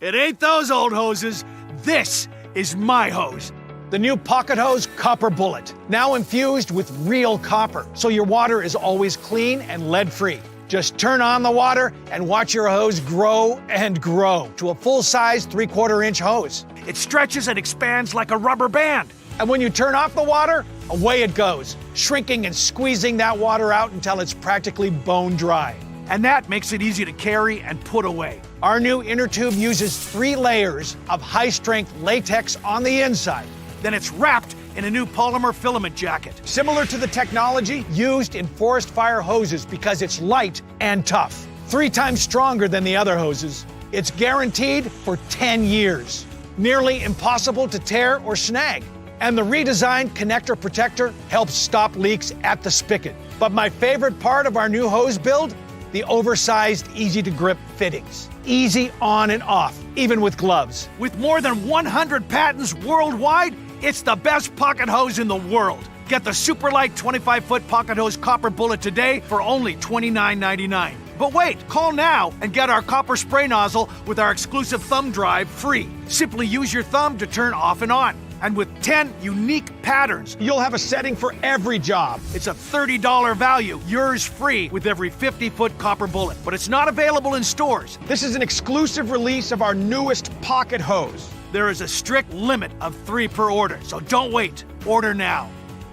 It ain't those old hoses. This is my hose. The new Pocket Hose Copper Bullet, now infused with real copper, so your water is always clean and lead-free. Just turn on the water and watch your hose grow and grow to a full-size 3/4-inch hose. It stretches and expands like a rubber band. And when you turn off the water, away it goes, shrinking and squeezing that water out until it's practically bone dry. And that makes it easy to carry and put away. Our new inner tube uses 3 layers of high-strength latex on the inside. Then it's wrapped in a new polymer filament jacket, similar to the technology used in forest fire hoses because it's light and tough. 3 times stronger than the other hoses. It's guaranteed for 10 years. Nearly impossible to tear or snag. And the redesigned connector protector helps stop leaks at the spigot. But my favorite part of our new hose build? The oversized, easy-to-grip fittings. Easy on and off, even with gloves. With more than 100 patents worldwide, it's the best pocket hose in the world. Get the super light 25-foot pocket hose copper bullet today for only $29.99. But wait, call now and get our copper spray nozzle with our exclusive thumb drive free. Simply use your thumb to turn off and on. And with 10 unique patterns, you'll have a setting for every job. It's a $30 value, yours free with every 50-foot copper bullet. But it's not available in stores. This is an exclusive release of our newest pocket hose. There is a strict limit of 3 per order, so don't wait. Order now.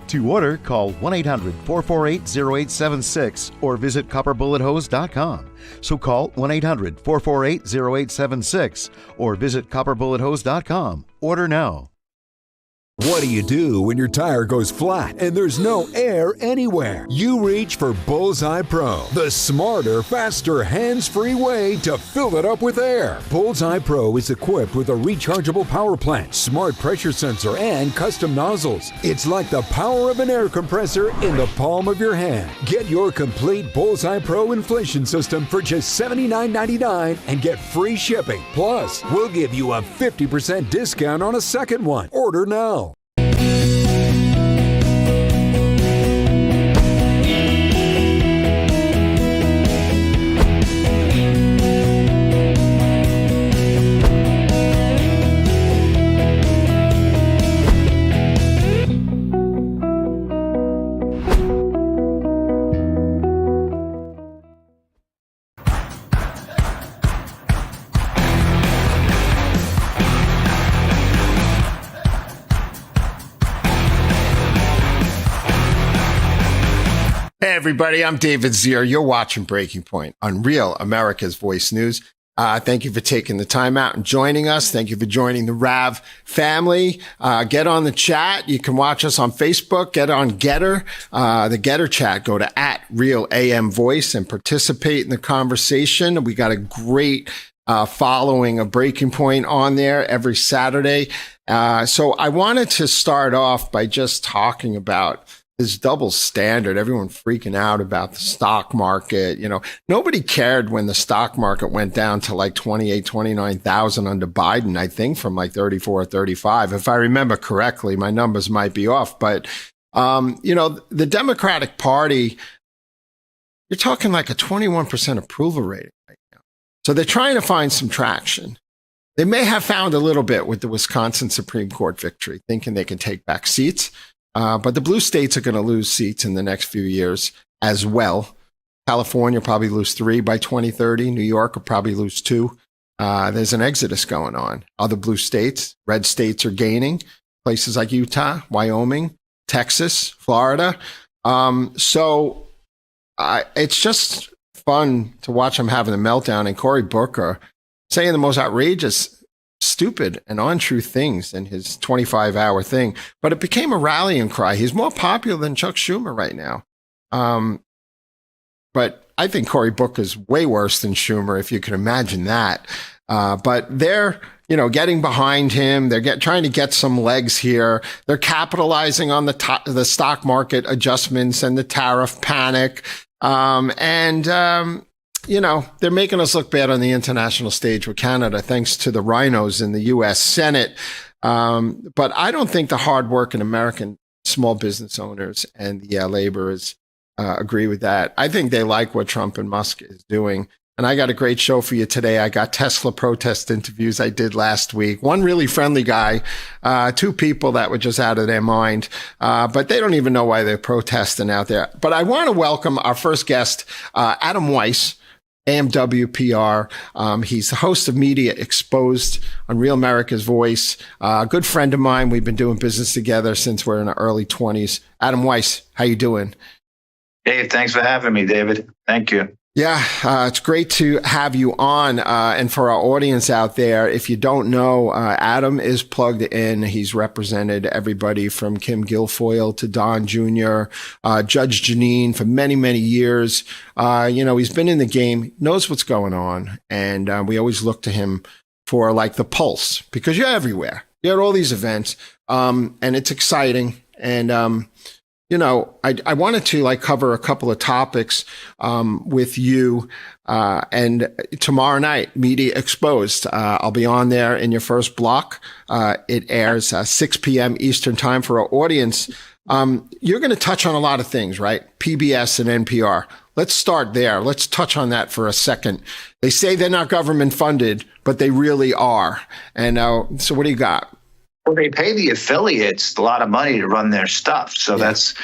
To order, call 1-800-448-0876 or visit copperbullethose.com. So call 1-800-448-0876 or visit copperbullethose.com. Order now. What do you do when your tire goes flat and there's no air anywhere? You reach for Bullseye Pro, the smarter, faster, hands-free way to fill it up with air. Bullseye Pro is equipped with a rechargeable power plant, smart pressure sensor, and custom nozzles. It's like the power of an air compressor in the palm of your hand. Get your complete Bullseye Pro inflation system for just $79.99 and get free shipping. Plus, we'll give you a 50% discount on a second one. Order now. Hey everybody, I'm David Zere. You're watching Breaking Point on Real America's Voice News. Thank you for taking the time out and joining us. Thank you for joining the RAV family. Get on the chat. You can watch us on Facebook. Get on Getter, the Getter chat. Go to @RealAMVoice and participate in the conversation. We got a great following of Breaking Point on there every Saturday. So I wanted to start off by just talking about this double standard, everyone freaking out about the stock market. You know, nobody cared when the stock market went down to like 28, 29,000 under Biden, I think from like 34 or 35. If I remember correctly, my numbers might be off, but, you know, the Democratic Party, you're talking like a 21% approval rating right now. So they're trying to find some traction. They may have found a little bit with the Wisconsin Supreme Court victory, thinking they can take back seats. But the blue states are going to lose seats in the next few years as well. California will probably lose 3 by 2030. New York will probably lose 2. There's an exodus going on. Other blue states, red states are gaining. Places like Utah, Wyoming, Texas, Florida. So it's just fun to watch them having a meltdown. And Cory Booker saying the most outrageous, stupid and untrue things in his 25-hour thing, but it became a rallying cry. He's more popular than Chuck Schumer right now. But I think Cory Booker is way worse than Schumer, if you can imagine that. But they're, you know, getting behind him. They're trying to get some legs here. They're capitalizing on the stock market adjustments and the tariff panic. You know, they're making us look bad on the international stage with Canada, thanks to the rhinos in the U.S. Senate. But I don't think the hardworking American small business owners and the laborers agree with that. I think they like what Trump and Musk is doing. And I got a great show for you today. I got Tesla protest interviews I did last week. One really friendly guy, two people that were just out of their mind, but they don't even know why they're protesting out there. But I want to welcome our first guest, Adam Weiss, AMWPR. He's the host of Media Exposed on Real America's Voice. A good friend of mine. We've been doing business together since we're in our early 20s. Adam Weiss, how you doing? Dave, thanks for having me, David. Thank you. Yeah, it's great to have you on. And for our audience out there, if you don't know, Adam is plugged in. He's represented everybody from Kim Guilfoyle to Don Jr., Judge Janine for many, many years. He's been in the game, knows what's going on. And we always look to him for like the pulse because you're everywhere. You're at all these events, and it's exciting. And, I wanted to cover a couple of topics with you. And tomorrow night, Media Exposed. I'll be on there in your first block. It airs 6 p.m. Eastern time for our audience. You're going to touch on a lot of things, right? PBS and NPR. Let's start there. Let's touch on that for a second. They say they're not government funded, but they really are. And so what do you got? Well, they pay the affiliates a lot of money to run their stuff. So that's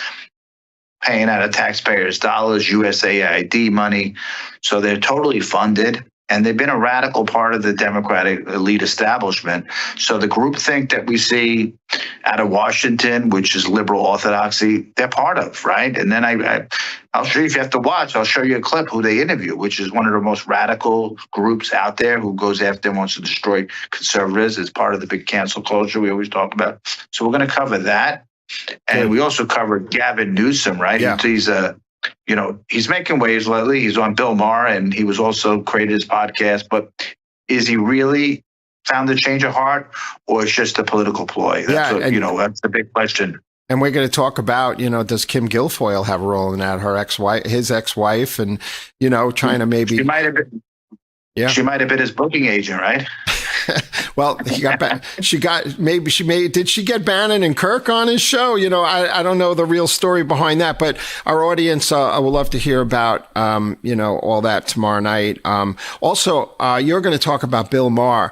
paying out of taxpayers' dollars, USAID money. So they're totally funded. And they've been a radical part of the Democratic elite establishment. So the groupthink that we see out of Washington, which is liberal orthodoxy, they're part of, right? And then I'll show you, if you have to watch, I'll show you a clip who they interview, which is one of the most radical groups out there who goes after and wants to destroy conservatives. It's part of the big cancel culture we always talk about. So we're going to cover that. And we also covered Gavin Newsom, right? Yeah. He's making waves lately. He's on Bill Maher, and he was also created his podcast. But is he really found a change of heart, or it's just a political ploy? That's the big question. And we're going to talk about, does Kim Guilfoyle have a role in that? His ex-wife, and trying to maybe she might have been. Yeah, she might have been his booking agent, right? Well, did she get Bannon and Kirk on his show? I don't know the real story behind that, but our audience I would love to hear about, all that tomorrow night. Also, you're going to talk about Bill Maher.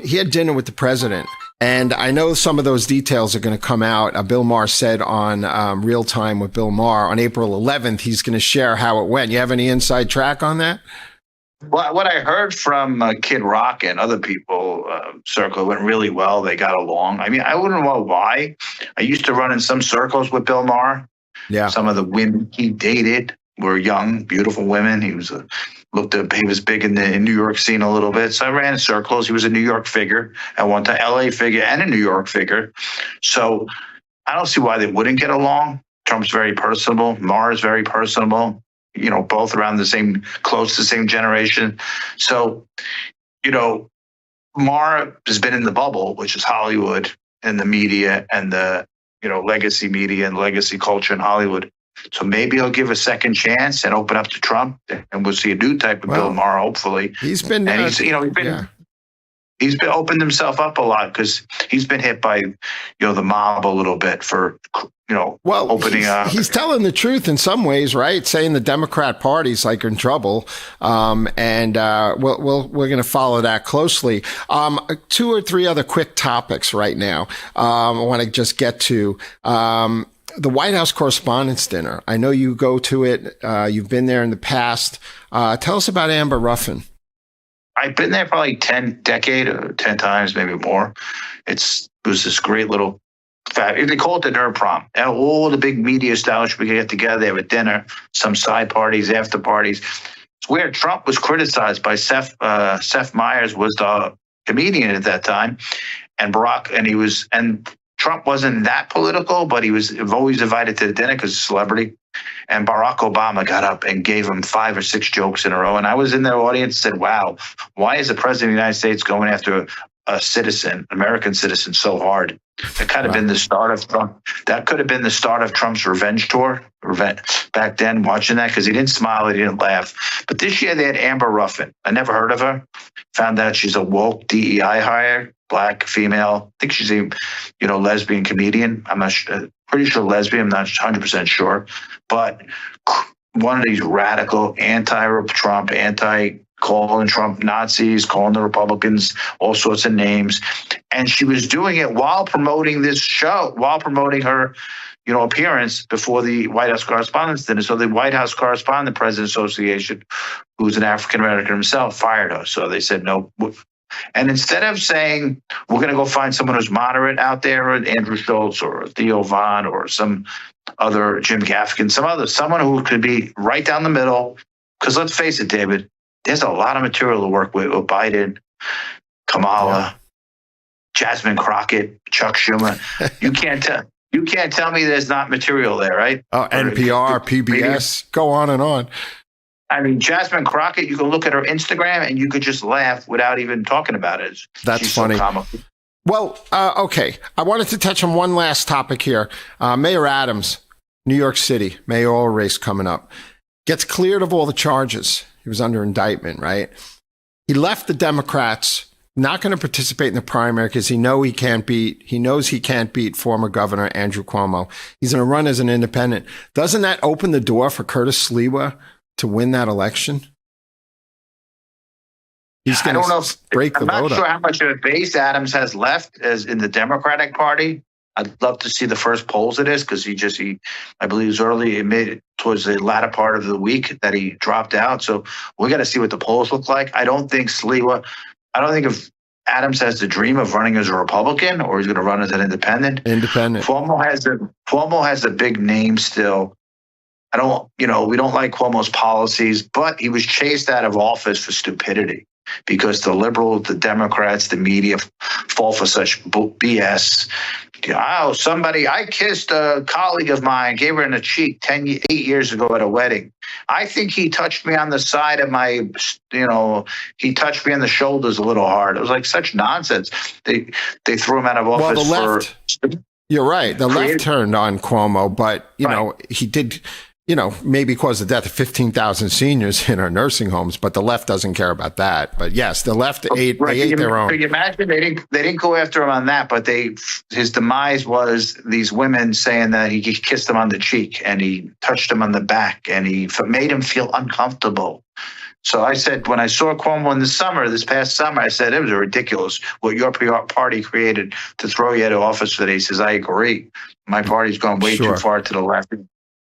He had dinner with the president. And I know some of those details are going to come out. Bill Maher said on Real Time with Bill Maher on April 11th, he's going to share how it went. You have any inside track on that? Well, what I heard from Kid Rock and other people circle went really well. They got along. I mean, I wouldn't know why. I used to run in some circles with Bill Maher. Yeah. Some of the women he dated were young, beautiful women. He was he was big in the New York scene a little bit. So I ran in circles. He was a New York figure at one time, LA figure and a New York figure. So I don't see why they wouldn't get along. Trump's very personable. Maher is very personable. Both around close to the same generation. So, Maher has been in the bubble, which is Hollywood and the media and the, legacy media and legacy culture in Hollywood. So maybe he'll give a second chance and open up to Trump, and we'll see a new type of Bill Maher, hopefully. He's been, he's been opened himself up a lot because he's been hit by, the mob a little bit for, opening up. He's telling the truth in some ways, right? Saying the Democrat Party's in trouble. And we're going to follow that closely. 2 or 3 other quick topics right now. I want to just get to, the White House Correspondents' Dinner. I know you go to it. You've been there in the past. Tell us about Amber Ruffin. I've been there probably 10 times, maybe more. It was this great little, they call it the nerd prom. All the big media establishments get together, they have a dinner, some side parties, after parties. It's where Trump was criticized by Seth Meyers, was the comedian at that time, and Trump wasn't that political, but he was always invited to the dinner because he's a celebrity. And Barack Obama got up and gave him 5 or 6 jokes in a row. And I was in the audience and said, wow, why is the president of the United States going after a citizen, American citizen, so hard? That could have been the start of Trump. That could have been the start of Trump's revenge tour. Back then, watching that, because he didn't smile, he didn't laugh. But this year they had Amber Ruffin. I never heard of her. Found out she's a woke DEI hire, Black, female. I think she's a lesbian comedian. I'm not sure. Pretty sure lesbian. I'm not 100% sure. But one of these radical anti-Trump, calling Trump Nazis, calling the Republicans all sorts of names. And she was doing it while promoting this show, while promoting her, appearance before the White House Correspondents' Dinner. So the White House Correspondent President Association, who's an African-American himself, fired her. So they said no. And instead of saying, we're going to go find someone who's moderate out there, or Andrew Schultz or Theo Von or some other Jim Gaffigan, someone who could be right down the middle. Because let's face it, David, there's a lot of material to work with Biden, Kamala, Jasmine Crockett, Chuck Schumer. You can't tell me there's not material there, right? Oh, NPR, PBS, go on and on. I mean, Jasmine Crockett, you can look at her Instagram and you could just laugh without even talking about it. That's funny. So comical. Well, okay. I wanted to touch on one last topic here. Mayor Adams, New York City, mayoral race coming up, gets cleared of all the charges. He was under indictment, right? He left the Democrats, not going to participate in the primary because he knows he can't beat former Governor Andrew Cuomo. He's going to run as an independent. Doesn't that open the door for Curtis Sliwa to win that election? He's going to break the vote. I'm not sure how much of a base Adams has left as in the Democratic Party. I'd love to see the first polls of this because I believe it was early, towards the latter part of the week that he dropped out. So we got to see what the polls look like. I don't think if Adams has the dream of running as a Republican or he's going to run as an independent. Cuomo has a big name still. We don't like Cuomo's policies, but he was chased out of office for stupidity because the liberals, the Democrats, the media fall for such BS. I kissed a colleague of mine, gave her in the cheek 8 years ago at a wedding. I think he touched me on the side of he touched me on the shoulders a little hard. It was like such nonsense. They threw him out of office. Well, the left, you're right. The left turned on Cuomo, but, he did, maybe cause the death of 15,000 seniors in our nursing homes, but the left doesn't care about that. But yes, the left ate their own. Can you imagine? They didn't go after him on that, but his demise was these women saying that he kissed them on the cheek and he touched them on the back and he made him feel uncomfortable. So I said, when I saw Cuomo in this past summer, I said, it was ridiculous what your party created to throw you out of office today. He says, I agree. My party's gone way too far to the left.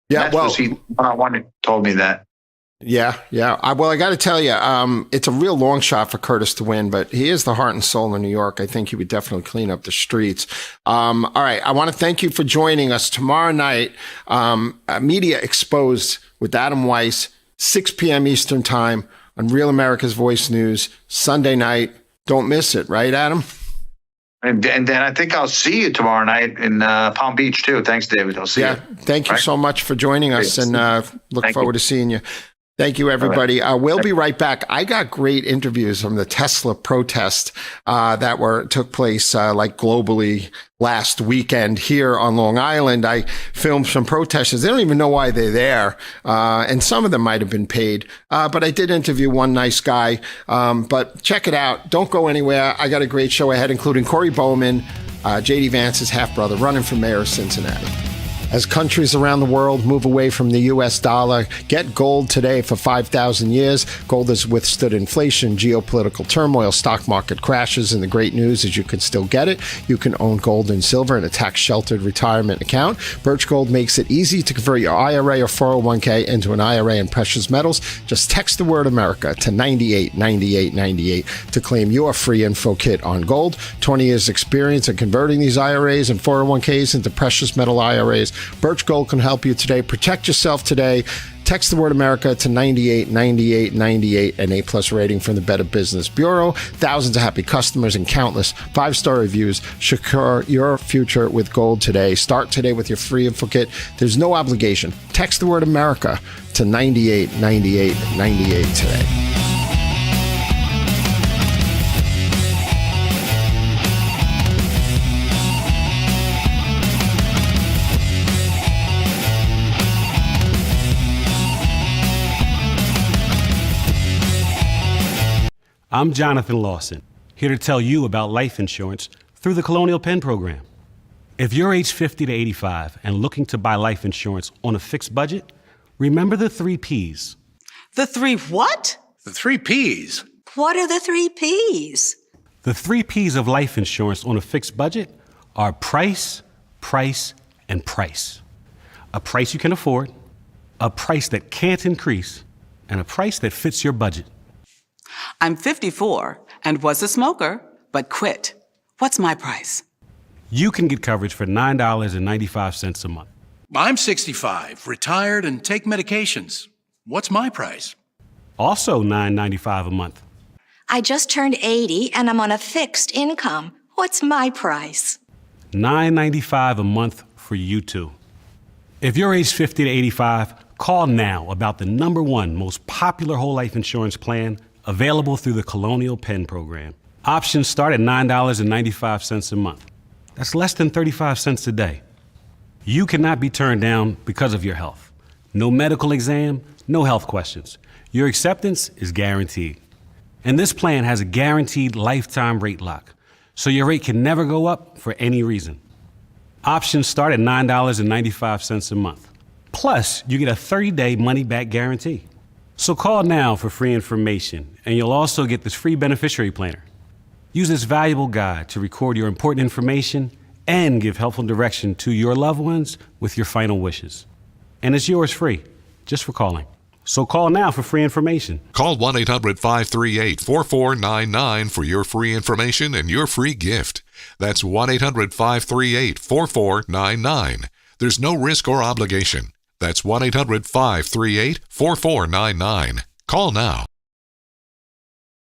Yeah, he one-on-one told me that. Yeah. I got to tell you, it's a real long shot for Curtis to win, but he is the heart and soul of New York. I think he would definitely clean up the streets. All right. I want to thank you for joining us tomorrow night. Media Exposed with Adam Weiss, 6 p.m. Eastern Time on Real America's Voice News, Sunday night. Don't miss it, right, Adam? And then I think I'll see you tomorrow night in Palm Beach, too. Thanks, David. I'll see you. Thank you so much for joining us, and look forward to seeing you. Thank you, everybody. We'll be right back. I got great interviews from the Tesla protest that took place globally last weekend here on Long Island. I filmed some protesters. They don't even know why they're there, and some of them might have been paid. But I did interview one nice guy. But check it out. Don't go anywhere. I got a great show ahead, including Corey Bowman, J.D. Vance's half-brother, running for mayor of Cincinnati. As countries around the world move away from the U.S. dollar, get gold today for 5,000 years. Gold has withstood inflation, geopolitical turmoil, stock market crashes, and the great news is you can still get it. You can own gold and silver in a tax-sheltered retirement account. Birch Gold makes it easy to convert your IRA or 401k into an IRA in precious metals. Just text the word America to 989898 to claim your free info kit on gold. 20 years experience in converting these IRAs and 401ks into precious metal IRAs. Birch Gold can help you today. Protect yourself today. Text the word America to 989898, an A+ rating from the Better Business Bureau. Thousands of happy customers and countless 5-star reviews. Secure your future with gold today. Start today with your free info kit. There's no obligation. Text the word America to 989898 today. I'm Jonathan Lawson, here to tell you about life insurance through the Colonial Penn program. If you're age 50 to 85 and looking to buy life insurance on a fixed budget, remember the 3 Ps. The 3 what? The 3 Ps. What are the 3 Ps? The 3 Ps of life insurance on a fixed budget are price, price, and price. A price you can afford, a price that can't increase, and a price that fits your budget. I'm 54 and was a smoker, but quit. What's my price? You can get coverage for $9.95 a month. I'm 65, retired, and take medications. What's my price? Also $9.95 a month. I just turned 80 and I'm on a fixed income. What's my price? $9.95 a month for you too. If you're age 50 to 85, call now about the #1 most popular whole life insurance plan available through the Colonial Penn program. Options start at $9.95 a month. That's less than 35 cents a day. You cannot be turned down because of your health. No medical exam, no health questions. Your acceptance is guaranteed. And this plan has a guaranteed lifetime rate lock, so your rate can never go up for any reason. Options start at $9.95 a month. Plus, you get a 30-day money-back guarantee. So call now for free information, and you'll also get this free beneficiary planner. Use this valuable guide to record your important information and give helpful direction to your loved ones with your final wishes. And it's yours free, just for calling. So call now for free information. Call 1-800-538-4499 for your free information and your free gift. That's 1-800-538-4499. There's no risk or obligation. That's 1-800-538-4499. Call now.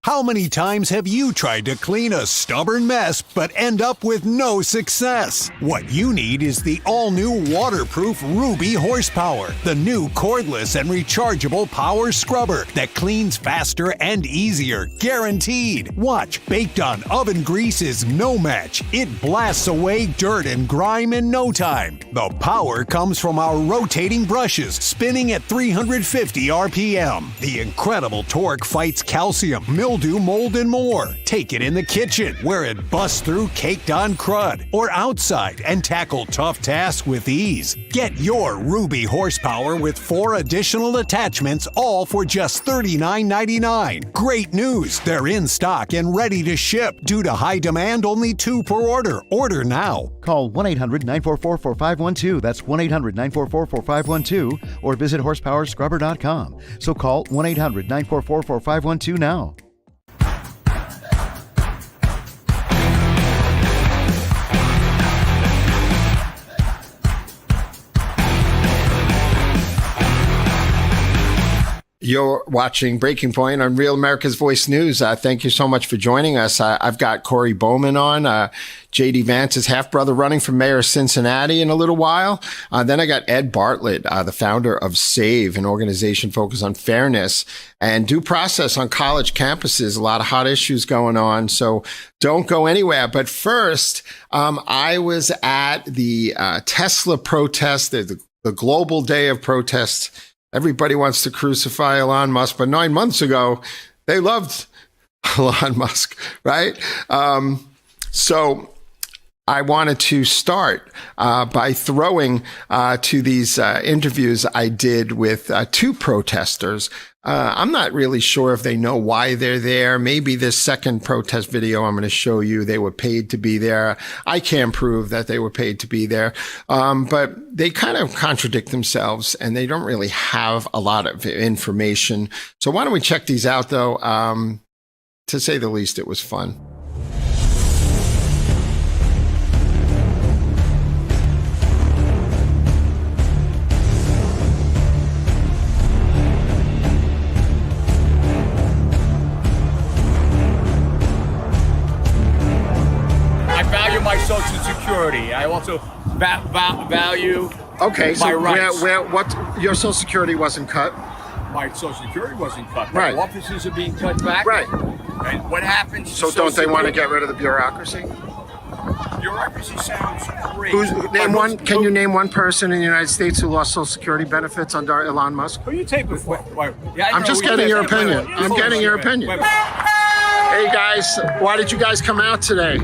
How many times have you tried to clean a stubborn mess but end up with no success? What you need is the all-new waterproof Ruby Horsepower, the new cordless and rechargeable power scrubber that cleans faster and easier, guaranteed. Watch, baked on oven grease is no match. It blasts away dirt and grime in no time. The power comes from our rotating brushes, spinning at 350 RPM. The incredible torque fights calcium, mildew, mold, and more. Take it in the kitchen, where it busts through caked-on crud, or outside and tackle tough tasks with ease. Get your Ruby Horsepower with 4 additional attachments, all for just $39.99. Great news! They're in stock and ready to ship. Due to high demand, only 2 per order. Order now. Call 1-800-944-4512. That's 1-800-944-4512. Or visit horsepowerscrubber.com. So call 1-800-944-4512 now. You're watching Breaking Point on Real America's Voice News. Thank you so much for joining us. I've got Corey Bowman on, J.D. Vance's half-brother running for mayor of Cincinnati in a little while. Then I got Ed Bartlett, the founder of SAVE, an organization focused on fairness and due process on college campuses. A lot of hot issues going on, so don't go anywhere. But first, I was at the Tesla protest, the global day of protests. Everybody wants to crucify Elon Musk, but 9 months ago, they loved Elon Musk, right? So I wanted to start by throwing to these interviews I did with 2 protesters. I'm not really sure if they know why they're there. Maybe this second protest video I'm going to show you, they were paid to be there. I can't prove that they were paid to be there. But they kind of contradict themselves and they don't really have a lot of information. So why don't we check these out though? To say the least, it was fun. Social Security. I also value okay, my so rights. What your Social Security wasn't cut? My Social Security wasn't cut. Right. My offices are being cut back. Right. And what happens? So don't they want to get rid of the bureaucracy? Bureaucracy sounds great. Can you name one person in the United States who lost Social Security benefits under Elon Musk? Who you take with? I'm just getting your opinion. I'm getting your opinion. Hey guys, why did you guys come out today?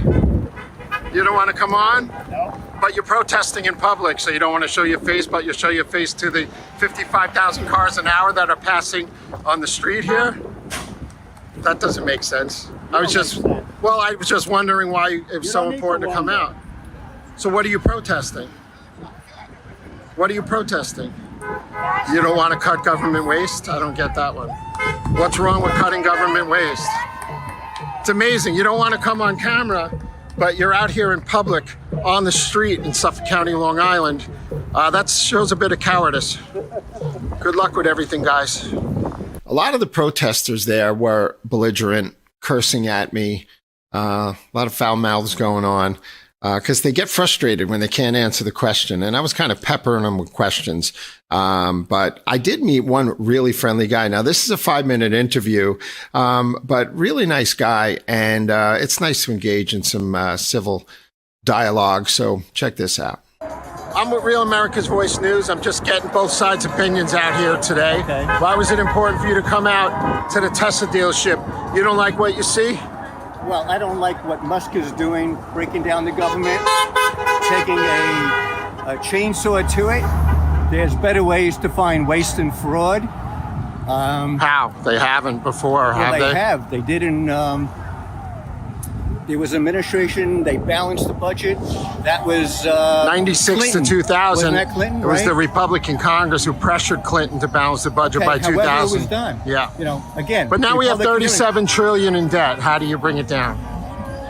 You don't want to come on? No. But you're protesting in public, so you don't want to show your face, but you show your face to the 55,000 cars an hour that are passing on the street here? That doesn't make sense. I was just wondering why it's so important to come out. So what are you protesting? What are you protesting? You don't want to cut government waste? I don't get that one. What's wrong with cutting government waste? It's amazing. You don't want to come on camera, but you're out here in public on the street in Suffolk County, Long Island. That shows a bit of cowardice. Good luck with everything, guys. A lot of the protesters there were belligerent, cursing at me, a lot of foul mouths going on, because they get frustrated when they can't answer the question. And I was kind of peppering them with questions. But I did meet one really friendly guy. Now, this is a 5-minute interview, but really nice guy. And it's nice to engage in some civil dialogue. So check this out. I'm with Real America's Voice News. I'm just getting both sides' opinions out here today. Okay. Why was it important for you to come out to the Tesla dealership? You don't like what you see? Well, I don't like what Musk is doing, breaking down the government, taking a chainsaw to it. There's better ways to find waste and fraud. How? They haven't before, have they? They have. They did in... there was an administration, they balanced the budget. That was 96 Clinton. to 2000. Wasn't that Clinton, It was right? the Republican Congress who pressured Clinton to balance the budget by 2000. However it was done. Yeah. You know, again. But now we have Republican 37 trillion in debt. How do you bring it down?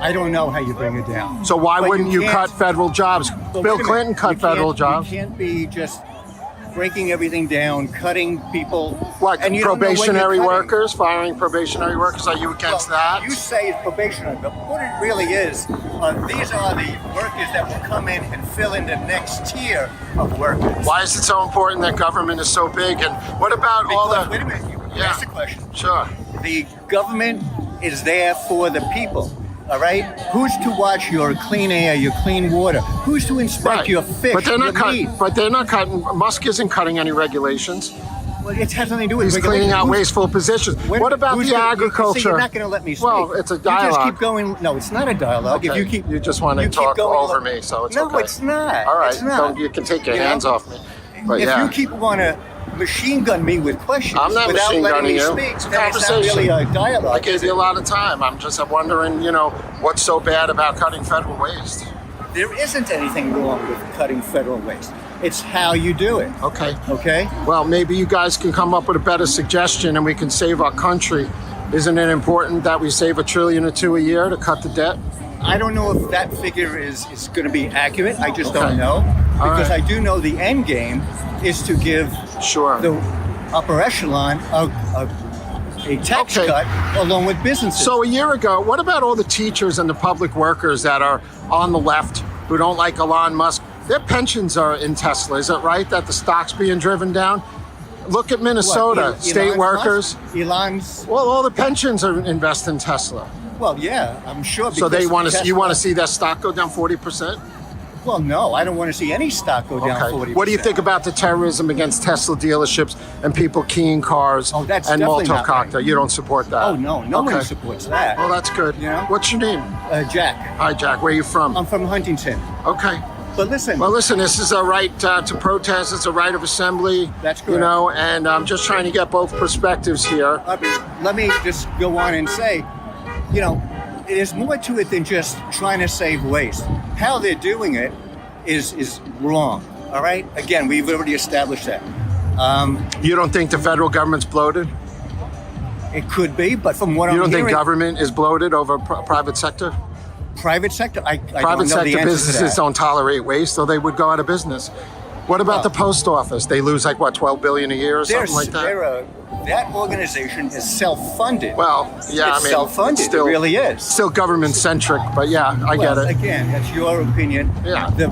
I don't know how you bring it down. So why wouldn't you cut federal jobs? But Bill wait a Clinton minute. cut federal jobs. You can't be just breaking everything down, cutting people. What, and you don't know when you're probationary cutting. workers, firing probationary workers? Are you against that? You say it's probationary, but what it really is, these are the workers that will come in and fill in the next tier of workers. Why is it so important that government is so big? And what about all the... Wait a minute, you asked the question. Sure. The government is there for the people. All right? Who's to watch your clean air, your clean water? Who's to inspect your fish, But they're not your meat? But they're not cutting. Musk isn't cutting any regulations. Well, it has nothing to do with He's regulation. cleaning out wasteful positions. What about the agriculture? See, you're not going to let me speak. Well, it's a dialogue. You just keep going. No, it's not a dialogue. Okay. If you keep, you just want to talk over me, so it's okay. No, it's not. All right, it's not. you can take your hands off me. But if yeah. you keep want to machine gun me with questions I'm not without machine letting gunning me you. speak, It's a then it's conversation. not really a dialogue. I gave you a lot of time. I'm wondering, what's so bad about cutting federal waste? There isn't anything wrong with cutting federal waste. It's how you do it. Okay. Okay? Well, maybe you guys can come up with a better suggestion and we can save our country. Isn't it important that we save $1 trillion or $2 trillion a year to cut the debt? I don't know if that figure is going to be accurate. I just don't know. Because I do know the end game is to give the upper echelon a tax cut along with businesses. So a year ago, what about all the teachers and the public workers that are on the left who don't like Elon Musk? Their pensions are in Tesla. Is it right that the stock's being driven down? Look at Minnesota, What, state Elon workers. Musk? Elon's. Well, all the pensions are invested in Tesla. Well, yeah, I'm sure. So they want to. Tesla, You want to see that stock go down 40%? Well, no, I don't want to see any stock go down 40%. What do you think about the terrorism against Tesla dealerships and people keying cars and definitely not Molotov You don't support that? Oh, no, nobody supports that. Well, that's good. You know? What's your name? Jack. Hi, Jack. Where are you from? I'm from Huntington. Okay. But listen. Well, listen, this is a right to protest. It's a right of assembly. That's correct. You know, and I'm just trying to get both perspectives here. Let me just go on and say, there's more to it than just trying to save waste. How they're doing it is wrong. All right? Again, we've already established that. You don't think the federal government's bloated? It could be, but from what I'm hearing... You don't think government is bloated over private sector? Private sector? I private don't know the sector answer businesses to that. don't tolerate waste, so they would go out of business. What about the post office? They lose $12 billion a year or something like that? That organization is self-funded. Well, yeah, it's self-funded. still, it really is. Still government-centric, but yeah, I get it. Again, that's your opinion. Yeah. The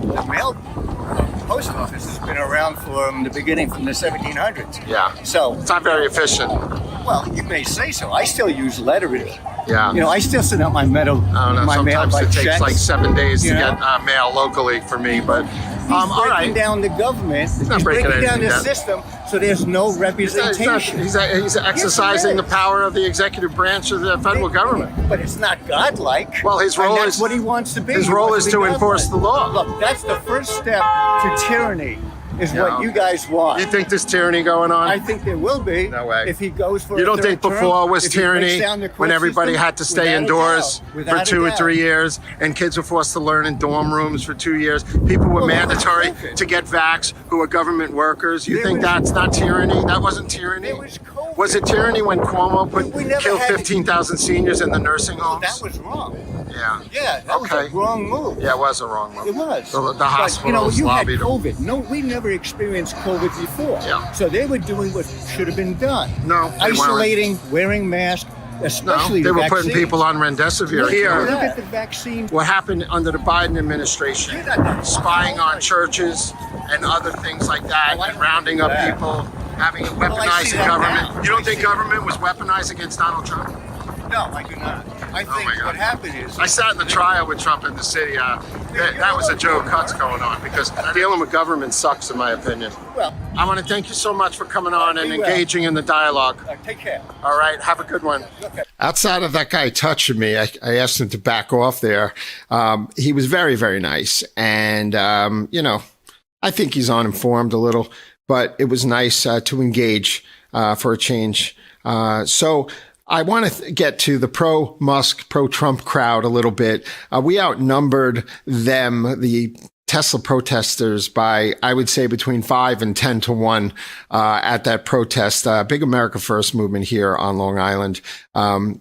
post office has been around from the beginning, from the 1700s. Yeah. So it's not very efficient. Well, you may say so. I still use letters. Yeah. I still send out my mail. I don't know. Sometimes it takes checks, like 7 days to get mail locally for me, but He's breaking down the government. He's not breaking down anything the down. system, so there's no representation. He's exercising the power of the executive branch of the federal government. But it's not godlike. Well, his role that's is what he wants to be. His He role wants is to to be enforce the godlike. law. Look, that's the first step to tyranny. is what you guys want. You think there's tyranny going on? I think there will be. No way. If he goes for You a don't third think term, before was if he breaks tyranny down the court when everybody system, had to stay without a indoors doubt, for without a 2 or doubt. 3 years and kids were forced to learn in dorm rooms for 2 years? People were Well, that was mandatory COVID. to get vax who are government workers. You There think was- that's not tyranny? That wasn't tyranny? It was COVID. Was it tyranny when Cuomo We never killed had- 15,000 seniors in the nursing homes? That was wrong. Yeah. Yeah, that was a wrong move. Yeah, it was a wrong move. It was. The But, hospitals you had lobbied them. COVID. No, we never experienced COVID before. Yeah. So they were doing what should have been done. No, they weren't. Isolating, wearing masks, No, especially they the were vaccine. putting people on remdesivir Look here. at the vaccine. What happened under the Biden administration, spying on churches and other things like that, and rounding up people, having it Well, I see weaponizing that government. now. You don't think government was weaponized against Donald Trump? No, I do not. I Oh my think God. what happened is I sat in the trial with Trump in the city. That was a Joe Cuts going on because dealing with government sucks, in my opinion. well, I want to thank you so much for coming on and Be well. engaging in the dialogue. take care. All right, have a good one. Okay. Outside of that guy touching me, I asked him to back off there. He was very, very nice. And, I think he's uninformed a little, but it was nice to engage for a change. So I want to get to the pro-Musk, pro-Trump crowd a little bit. We outnumbered them, the Tesla protesters, by, I would say, between 5 and 10 to 1 at that protest. Big America First movement here on Long Island.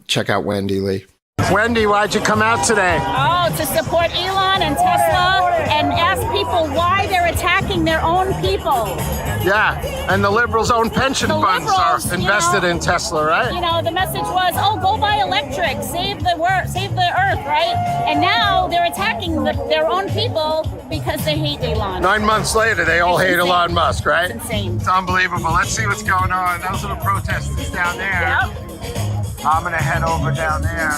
Check out Wendy Lee. Wendy, why'd you come out today? Oh, to support Elon and Tesla and ask people why they're attacking their own people. Yeah, and the liberals' own pension The funds liberals, are invested in Tesla, right? You know, the message was, oh, go buy electric, save the earth, right? And now they're attacking their own people because they hate Elon. 9 months later, they all It's hate insane. Elon Musk, right? It's insane. It's unbelievable. Let's see what's going on. Those are the protesters down there. Yep. I'm going to head over down there.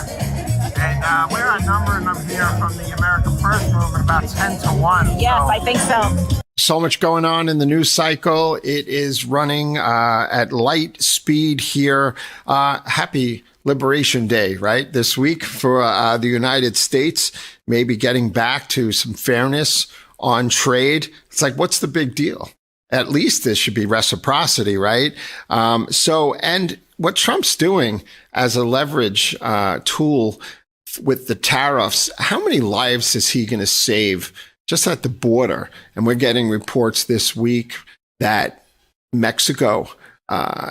And we're outnumbering them here from the America First movement about 10 to 1. Yes, I think so. So much going on in the news cycle. It is running at light speed here. Happy Liberation Day, right? This week for the United States, maybe getting back to some fairness on trade. It's like, what's the big deal? At least this should be reciprocity, right? And what Trump's doing as a leverage tool with the tariffs, how many lives is he going to save just at the border? And we're getting reports this week that Mexico,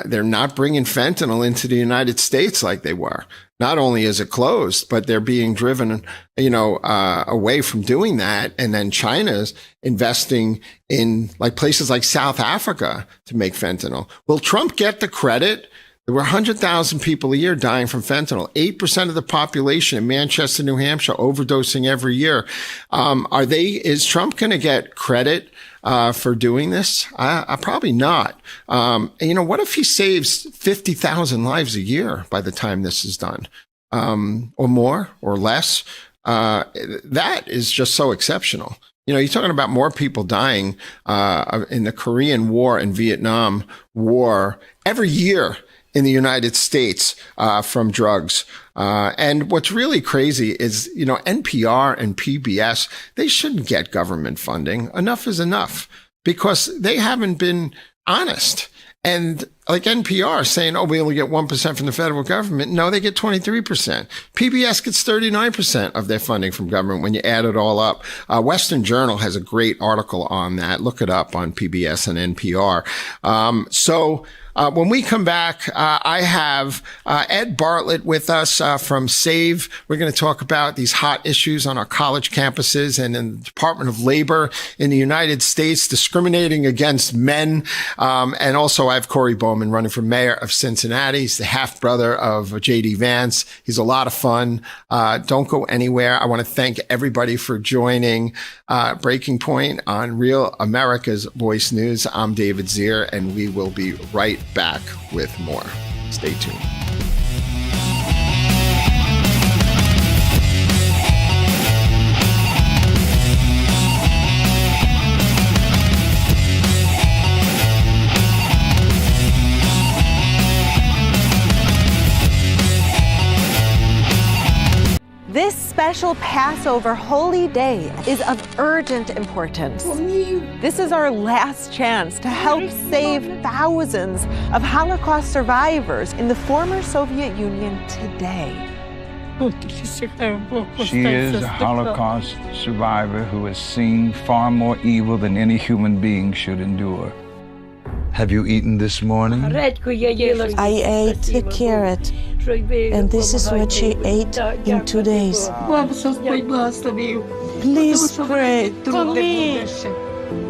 they're not bringing fentanyl into the United States like they were. Not only is it closed, but they're being driven, away from doing that. And then China's investing in like places like South Africa to make fentanyl. Will Trump get the credit? There were 100,000 people a year dying from fentanyl. 8% of the population in Manchester, New Hampshire, overdosing every year. Is Trump going to get credit for doing this? Probably not. What if he saves 50,000 lives a year by the time this is done? Or more or less? That is just so exceptional. You're talking about more people dying in the Korean War and Vietnam War every year in the United States from drugs. And what's really crazy is, NPR and PBS, they shouldn't get government funding. Enough is enough because they haven't been honest. And like NPR saying, we only get 1% from the federal government. No, they get 23%. PBS gets 39% of their funding from government when you add it all up. Western Journal has a great article on that. Look it up on PBS and NPR. When we come back, I have Ed Bartlett with us from SAVE. We're going to talk about these hot issues on our college campuses and in the Department of Labor in the United States, discriminating against men. And also I have Corey Bowman running for mayor of Cincinnati. He's the half brother of J.D. Vance. He's a lot of fun. Don't go anywhere. I want to thank everybody for joining Breaking Point on Real America's Voice News. I'm David Zere, and we will be right back with more. Stay tuned. This special special Passover holy day is of urgent importance. This is our last chance to help save thousands of Holocaust survivors in the former Soviet Union today. She is a Holocaust survivor who has seen far more evil than any human being should endure. Have you eaten this morning? I ate a carrot, and this is what she ate in 2 days. Please pray for me.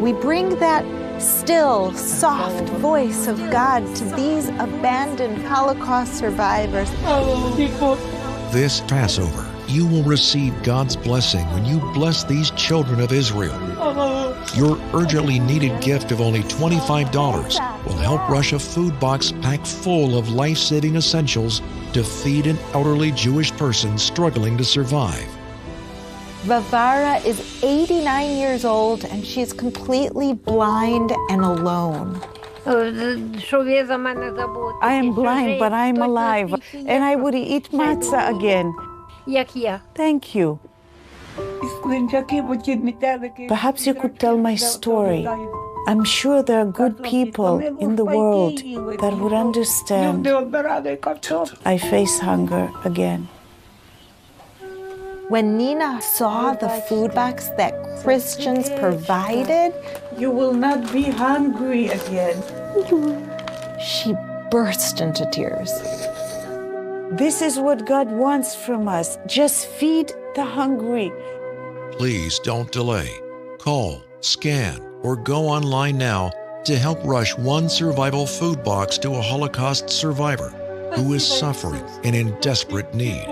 We bring that still, soft voice of God to these abandoned Holocaust survivors. This Passover, you will receive God's blessing when you bless these children of Israel. Your urgently needed gift of only $25 will help rush a food box packed full of life-saving essentials to feed an elderly Jewish person struggling to survive. Vavara is 89 years old and she's completely blind and alone. I am blind, but I am alive, and I would eat matzah again. Thank you. Perhaps you could tell my story. I'm sure there are good people in the world that would understand. I face hunger again. When Nina saw the food box that Christians provided, you will not be hungry again. She burst into tears. This is what God wants from us. Just feed the hungry. Please don't delay. Call, scan, or go online now to help rush one survival food box to a Holocaust survivor who is suffering and in desperate need.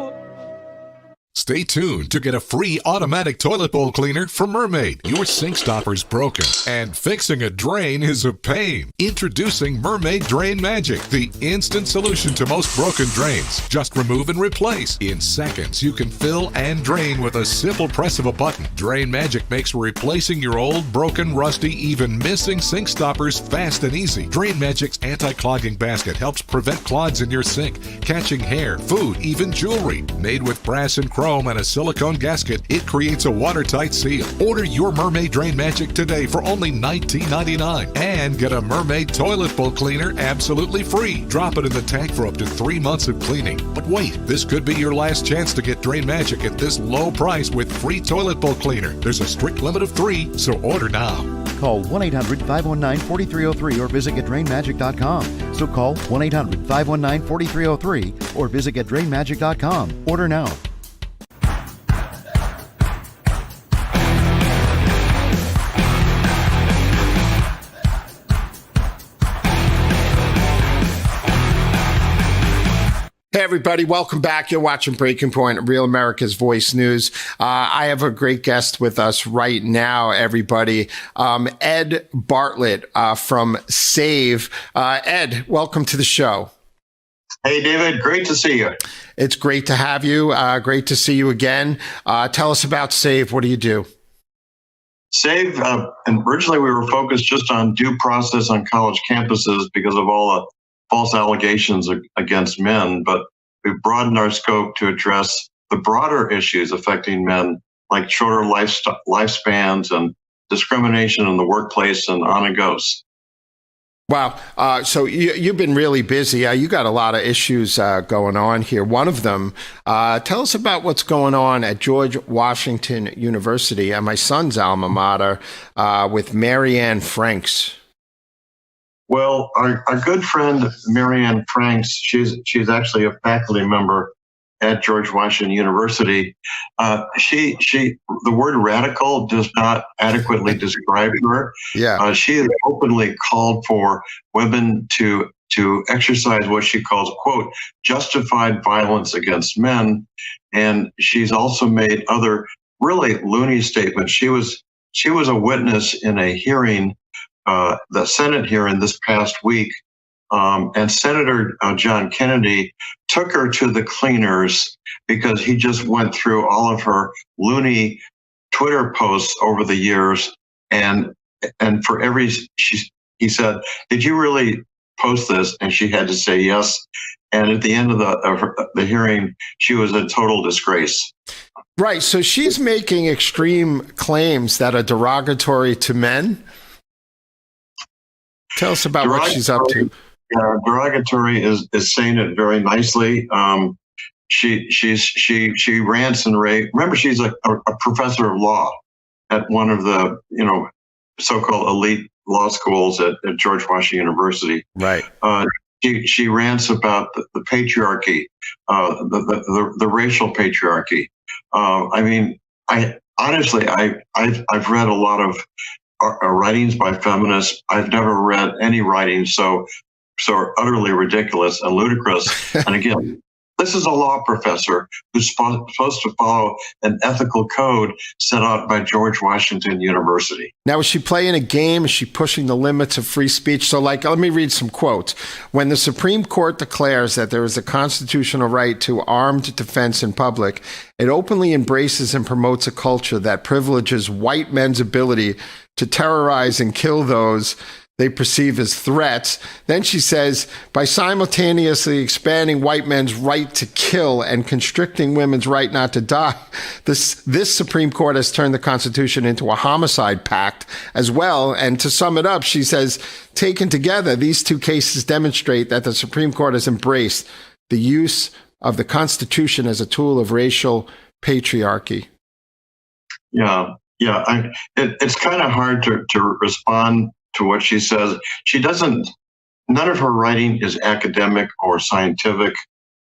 Stay tuned to get a free automatic toilet bowl cleaner from Mermaid. Your sink stopper's broken, and fixing a drain is a pain. Introducing Mermaid Drain Magic, the instant solution to most broken drains. Just remove and replace. In seconds, you can fill and drain with a simple press of a button. Drain Magic makes replacing your old, broken, rusty, even missing sink stoppers fast and easy. Drain Magic's anti-clogging basket helps prevent clogs in your sink, catching hair, food, even jewelry. Made with brass and chrome and a silicone gasket, it creates a watertight seal. Order your Mermaid Drain Magic today for only $19.99 and get a Mermaid Toilet Bowl Cleaner absolutely free. Drop it in the tank for up to 3 months of cleaning. But wait, this could be your last chance to get Drain Magic at this low price with free Toilet Bowl Cleaner. There's a strict limit of 3, so order now. Call 1-800-519-4303 or visit GetDrainMagic.com. So call 1-800-519-4303 or visit GetDrainMagic.com. Order now. Hey, everybody. Welcome back. You're watching Breaking Point, Real America's Voice News. I have a great guest with us right now, everybody. Ed Bartlett from SAVE. Ed, welcome to the show. Hey, David. Great to see you. It's great to have you. Great to see you again. Tell us about SAVE. What do you do? SAVE, and originally we were focused just on due process on college campuses because of all the false allegations against men, but we've broadened our scope to address the broader issues affecting men, like shorter lifespans and discrimination in the workplace, and on it goes. Wow. So you've been really busy. You got a lot of issues going on here. One of them, tell us about what's going on at George Washington University, and my son's alma mater, with Marianne Franks. Well, our good friend Marianne Franks, she's actually a faculty member at George Washington University. The word radical does not adequately describe her. Yeah. She has openly called for women to exercise what she calls, quote, justified violence against men. And she's also made other really loony statements. She was a witness in a hearing, the Senate hearing this past week, and Senator John Kennedy took her to the cleaners because he just went through all of her loony Twitter posts over the years, and for every he said, "Did you really post this, and she had to say yes. And at the end of the hearing, she was a total disgrace. Right. So she's making extreme claims that are derogatory to men. Tell us about what she's up to. Derogatory is saying it very nicely. She rants and raves. Remember, she's a professor of law at one of the so-called elite law schools at George Washington University. Right. She rants about the patriarchy, the racial patriarchy. I mean, I've read a lot of writings by feminists. I've never read any writings so utterly ridiculous and ludicrous. And again, this is a law professor who's supposed to follow an ethical code set out by George Washington University. Now, is she playing a game? Is she pushing the limits of free speech? So, let me read some quotes. When the Supreme Court declares that there is a constitutional right to armed defense in public, it openly embraces and promotes a culture that privileges white men's ability to terrorize and kill those they perceive as threats. Then she says, by simultaneously expanding white men's right to kill and constricting women's right not to die, this Supreme Court has turned the Constitution into a homicide pact as well. And to sum it up, she says, taken together, these two cases demonstrate that the Supreme Court has embraced the use of the Constitution as a tool of racial patriarchy. Yeah. It's kind of hard to respond to what she says. None of her writing is academic or scientific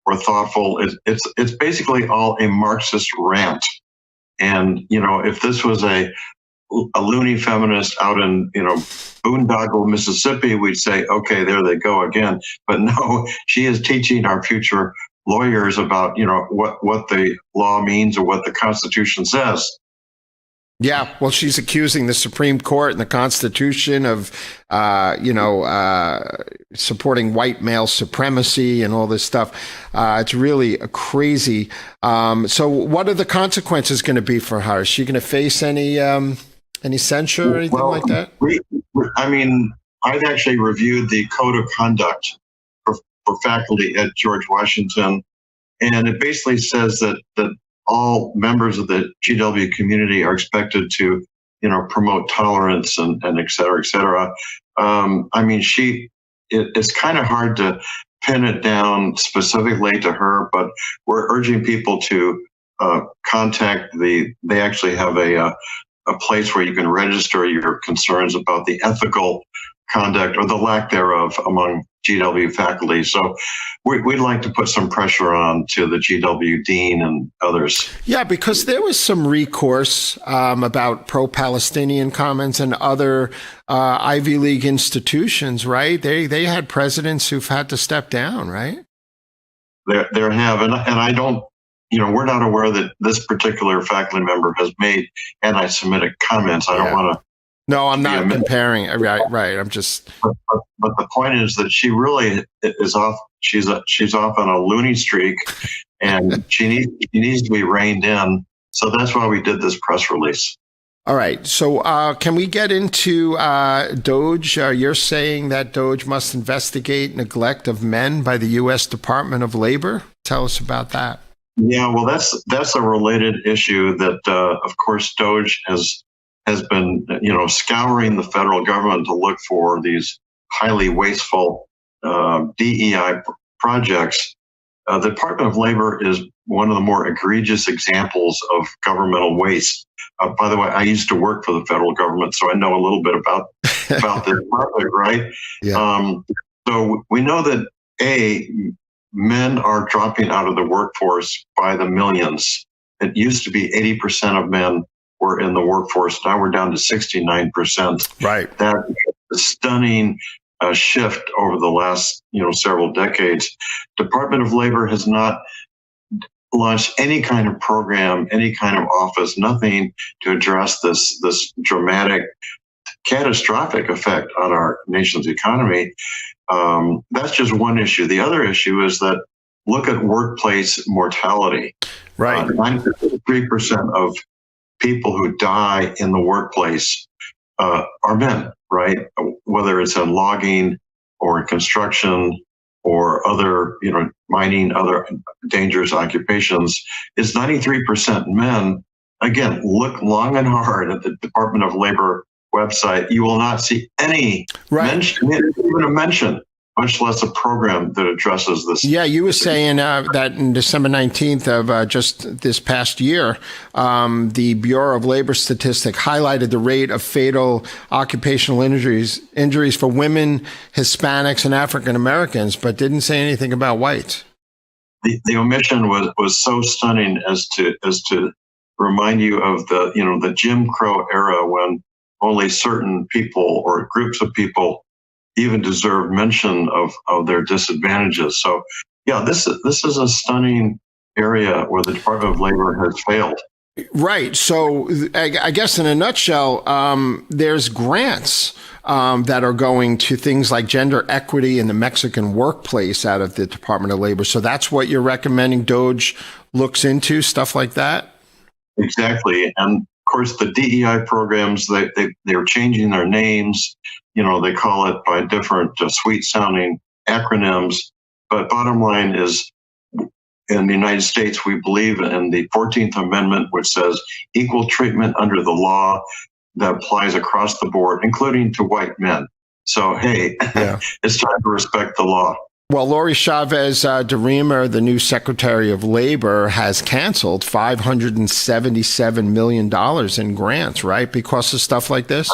or thoughtful. It's basically all a Marxist rant. And, if this was a loony feminist out in, boondoggle, Mississippi, we'd say, okay, there they go again. But no, she is teaching our future lawyers about, what the law means or what the Constitution says. Yeah, well, she's accusing the Supreme Court and the Constitution of, supporting white male supremacy and all this stuff. It's really crazy. So what are the consequences going to be for her? Is she going to face any censure or anything like that? I've actually reviewed the code of conduct for faculty at George Washington, and it basically says that all members of the GW community are expected to, promote tolerance and et cetera, et cetera. It's kind of hard to pin it down specifically to her, but we're urging people to contact they actually have a place where you can register your concerns about the ethical conduct or the lack thereof among GW faculty. So we'd like to put some pressure on to the GW dean and others. Yeah, because there was some recourse about pro-Palestinian comments and other Ivy League institutions, right? They had presidents who've had to step down, right? There have, and I don't, we're not aware that this particular faculty member has made anti-Semitic comments. I don't want to. No, I'm not comparing. Right. I'm just. But the point is that she really is off. She's off on a loony streak, and she needs to be reined in. So that's why we did this press release. All right. So can we get into DOJ? You're saying that DOJ must investigate neglect of men by the U.S. Department of Labor. Tell us about that. Yeah, well, that's a related issue that, of course, DOJ has been, scouring the federal government to look for these highly wasteful DEI projects. The Department of Labor is one of the more egregious examples of governmental waste. By the way, I used to work for the federal government, so I know a little bit about the department, right? Yeah. So we know that men are dropping out of the workforce by the millions. It used to be 80% of men were in the workforce. Now we're down to 69%. Right. That stunning shift over the last several decades. Department of Labor has not launched any kind of program, any kind of office, nothing to address this dramatic, catastrophic effect on our nation's economy. That's just one issue. The other issue is that look at workplace mortality. Right. 93% of people who die in the workplace are men, right? Whether it's in logging or in construction or other, mining, other dangerous occupations, is 93% men. Again, look long and hard at the Department of Labor website. You will not see any mention, even a mention, much less a program that addresses this. Yeah, you were saying that in December 19th of just this past year, the Bureau of Labor Statistics highlighted the rate of fatal occupational injuries for women, Hispanics, and African Americans, but didn't say anything about whites. The omission was so stunning as to remind you of the Jim Crow era, when only certain people or groups of people even deserve mention of their disadvantages. So, yeah, this is a stunning area where the Department of Labor has failed. Right. So, I guess in a nutshell, there's grants that are going to things like gender equity in the Mexican workplace out of the Department of Labor. So that's what you're recommending DOJ looks into, stuff like that? Exactly. And of course, the DEI programs, they're changing their names. They call it by different sweet sounding acronyms. But bottom line is, in the United States, we believe in the 14th Amendment, which says equal treatment under the law that applies across the board, including to white men. So, hey, it's time to respect the law. Well, Lori Chavez DeRemer, the new Secretary of Labor, has canceled $577 million in grants, right? Because of stuff like this?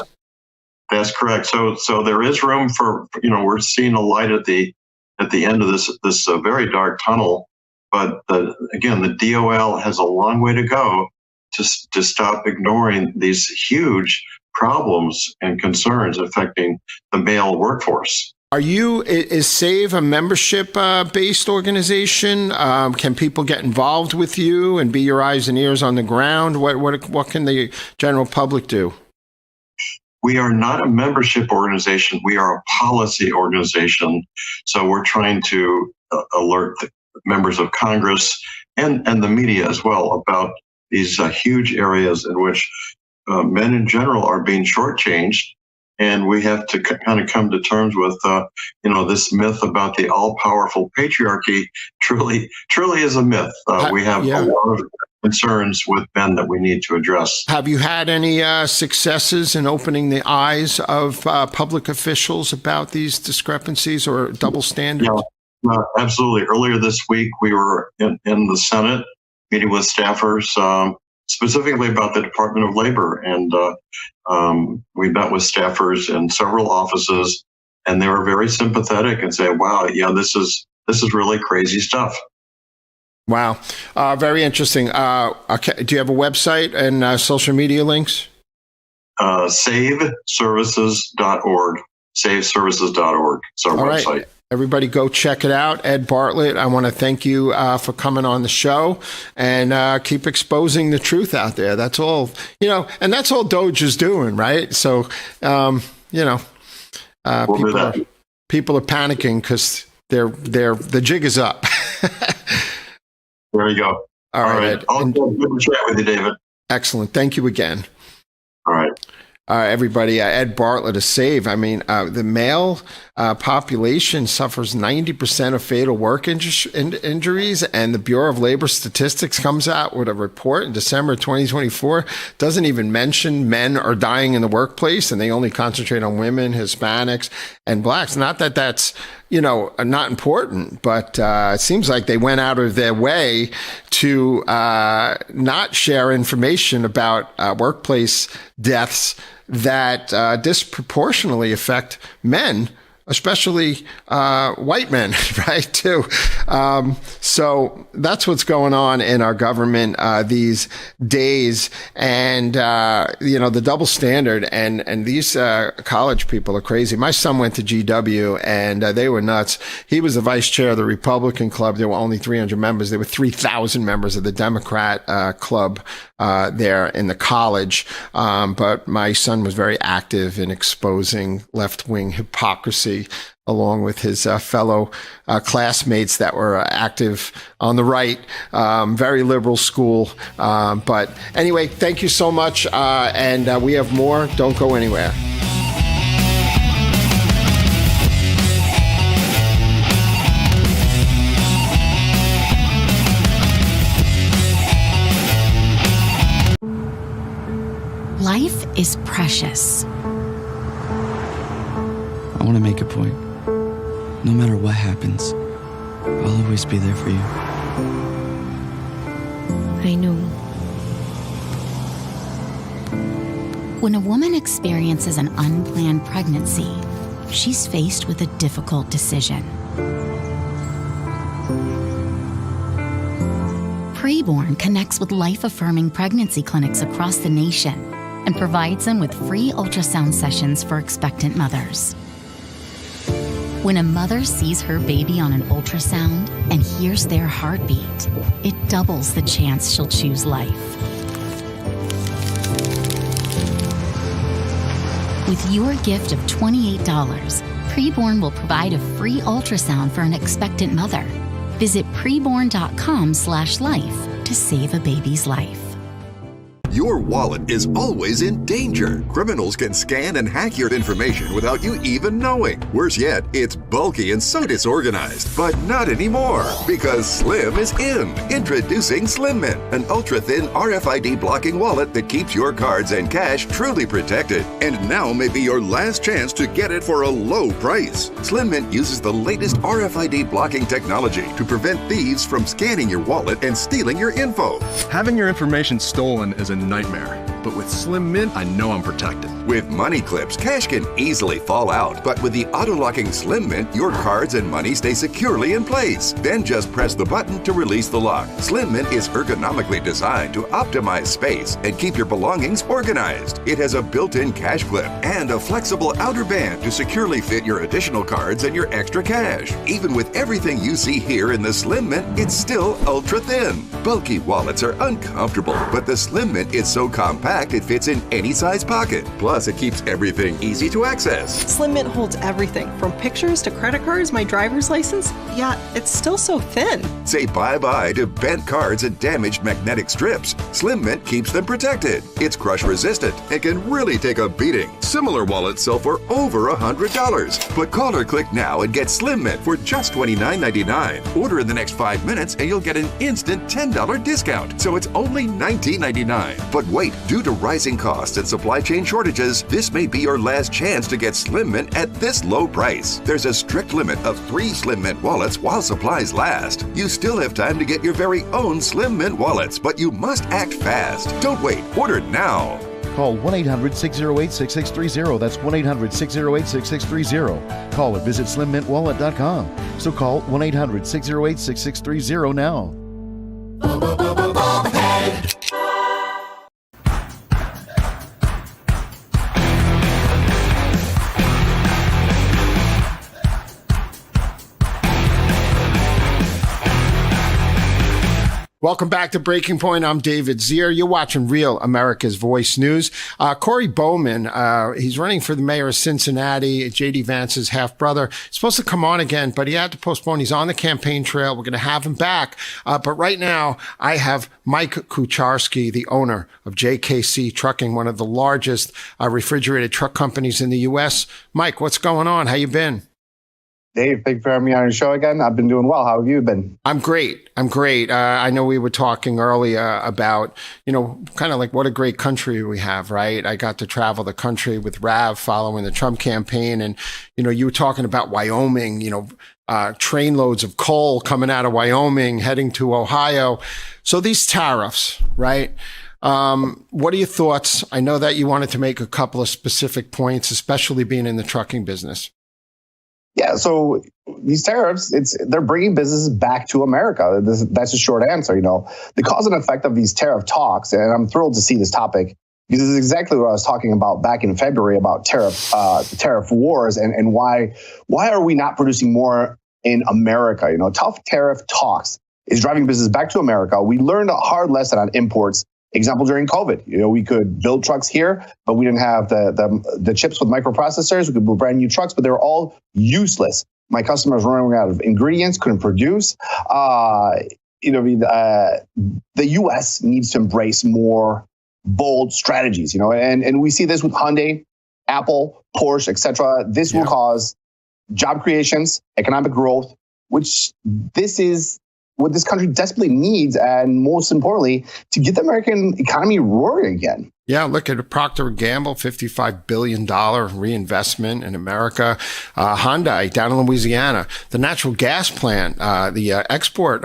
That's correct. So there is room for, we're seeing a light at the end of this very dark tunnel. But again, the DOL has a long way to go to stop ignoring these huge problems and concerns affecting the male workforce. Is SAVE a membership-based organization? Can people get involved with you and be your eyes and ears on the ground? What can the general public do? We are not a membership organization. We are a policy organization. So we're trying to alert the members of Congress and the media as well about these huge areas in which men in general are being shortchanged. And we have to kind of come to terms with, this myth about the all-powerful patriarchy truly is a myth. We have a lot of concerns with men that we need to address. Have you had any successes in opening the eyes of public officials about these discrepancies or double standards? Yeah, absolutely. Earlier this week, we were in the Senate meeting with staffers specifically about the Department of Labor. And we met with staffers in several offices, and they were very sympathetic and say, wow, yeah, this is really crazy stuff. Wow. Very interesting. Okay. Do you have a website and social media links? SaveServices.org. SaveServices.org. It's our website. Right. Everybody go check it out. Ed Bartlett, I want to thank you for coming on the show and keep exposing the truth out there. That's all, and that's all DOJ is doing, right? So, people are panicking because the jig is up. There you go. All right. I'll good to chat with you, David. Excellent. Thank you again. All right. Everybody, Ed Bartlett of SAVE. I mean, the male population suffers 90% of fatal work injuries, and the Bureau of Labor Statistics comes out with a report in December 2024, doesn't even mention men are dying in the workplace, and they only concentrate on women, Hispanics, and blacks. Not that that's, not important, but it seems like they went out of their way to not share information about workplace deaths that disproportionately affect men, especially white men, right, too. So that's what's going on in our government these days. And, the double standard and these college people are crazy. My son went to GW and they were nuts. He was the vice chair of the Republican club. There were only 300 members. There were 3,000 members of the Democrat club there in the college. But my son was very active in exposing left-wing hypocrisy along with his fellow classmates that were active on the right, very liberal school. But anyway, thank you so much. And we have more. Don't go anywhere. Life is precious. I want to make a point. No matter what happens, I'll always be there for you. I know. When a woman experiences an unplanned pregnancy, she's faced with a difficult decision. Preborn connects with life-affirming pregnancy clinics across the nation and provides them with free ultrasound sessions for expectant mothers. When a mother sees her baby on an ultrasound and hears their heartbeat, it doubles the chance she'll choose life. With your gift of $28, Preborn will provide a free ultrasound for an expectant mother. Visit preborn.com/life to save a baby's life. Your wallet is always in danger. Criminals can scan and hack your information without you even knowing. Worse yet, it's bulky and so disorganized. But not anymore, because Slim is in. Introducing Slim Mint, an ultra-thin RFID blocking wallet that keeps your cards and cash truly protected. And now may be your last chance to get it for a low price. Slim Mint uses the latest RFID blocking technology to prevent thieves from scanning your wallet and stealing your info. Having your information stolen is a nightmare, but with Slim Mint, I know I'm protected. With money clips, cash can easily fall out, but with the auto-locking Slim Mint, your cards and money stay securely in place. Then just press the button to release the lock. Slim Mint is ergonomically designed to optimize space and keep your belongings organized. It has a built-in cash clip and a flexible outer band to securely fit your additional cards and your extra cash. Even with everything you see here in the Slim Mint, it's still ultra-thin. Bulky wallets are uncomfortable, but the Slim Mint is so compact it fits in any size pocket. Plus, it keeps everything easy to access. Slim Mint holds everything from pictures to credit cards, my driver's license. Yeah, it's still so thin. Say bye-bye to bent cards and damaged magnetic strips. Slim Mint keeps them protected. It's crush resistant and can really take a beating. Similar wallets sell for over $100. But call or click now and get Slim Mint for just $29.99. Order in the next 5 minutes and you'll get an instant $10 discount. So it's only $19.99. But wait, due to rising costs and supply chain shortages, this may be your last chance to get Slim Mint at this low price. There's a strict limit of 3 Slim Mint wallets while supplies last. You still have time to get your very own Slim Mint wallets, but you must act fast. Don't wait. Order now. Call 1-800-608-6630. That's 1-800-608-6630. Call or visit slimmintwallet.com. So call 1-800-608-6630 now. Welcome back to Breaking Point. I'm David Zere. You're watching Real America's Voice News. Corey Bowman, he's running for the mayor of Cincinnati, J.D. Vance's half-brother. He's supposed to come on again, but he had to postpone. He's on the campaign trail. We're going to have him back. But right now, I have Mike Kucharski, the owner of JKC Trucking, one of the largest refrigerated truck companies in the U.S. Mike, what's going on? How you been? Dave, thank you for having me on your show again. I've been doing well. How have you been? I'm great. I know we were talking earlier about, kind of like what a great country we have, right? I got to travel the country with Rav following the Trump campaign. And, you were talking about Wyoming, trainloads of coal coming out of Wyoming, heading to Ohio. So these tariffs, right? What are your thoughts? I know that you wanted to make a couple of specific points, especially being in the trucking business. Yeah, so these tariffs, they're bringing businesses back to America. That's a short answer. The cause and effect of these tariff talks, and I'm thrilled to see this topic because this is exactly what I was talking about back in February about tariff wars and why are we not producing more in America? Tough tariff talks is driving business back to America. We learned a hard lesson on imports. Example, during COVID, we could build trucks here, but we didn't have the chips with microprocessors. We could build brand new trucks, but they were all useless. My customers were running out of ingredients, couldn't produce. The U.S. needs to embrace more bold strategies, and we see this with Hyundai, Apple, Porsche, etc. This will cause job creations, economic growth, which this is what this country desperately needs, and most importantly, to get the American economy roaring again. Yeah, look at Procter & Gamble, $55 billion reinvestment in America. Hyundai down in Louisiana, the natural gas plant, the export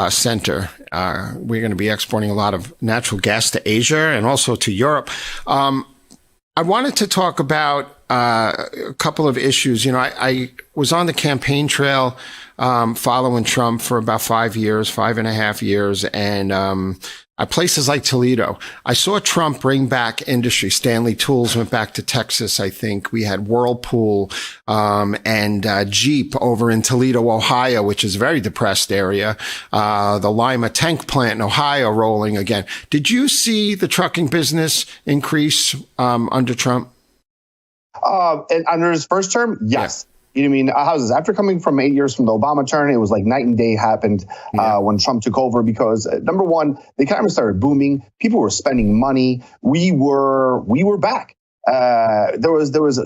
center. We're going to be exporting a lot of natural gas to Asia and also to Europe. I wanted to talk about a couple of issues. You know, I was on the campaign trail following Trump for about 5.5 years, and at places like Toledo, I saw Trump bring back industry. Stanley Tools went back to Texas, I think. We had Whirlpool and Jeep over in Toledo, Ohio, which is a very depressed area. The Lima tank plant in Ohio rolling again. Did you see the trucking business increase under Trump? And under his first term, yes. You know what I mean? Houses, after coming from 8 years from the Obama turn, it was like night and day happened when Trump took over, because number one, the economy started booming. People were spending money. We were back. There was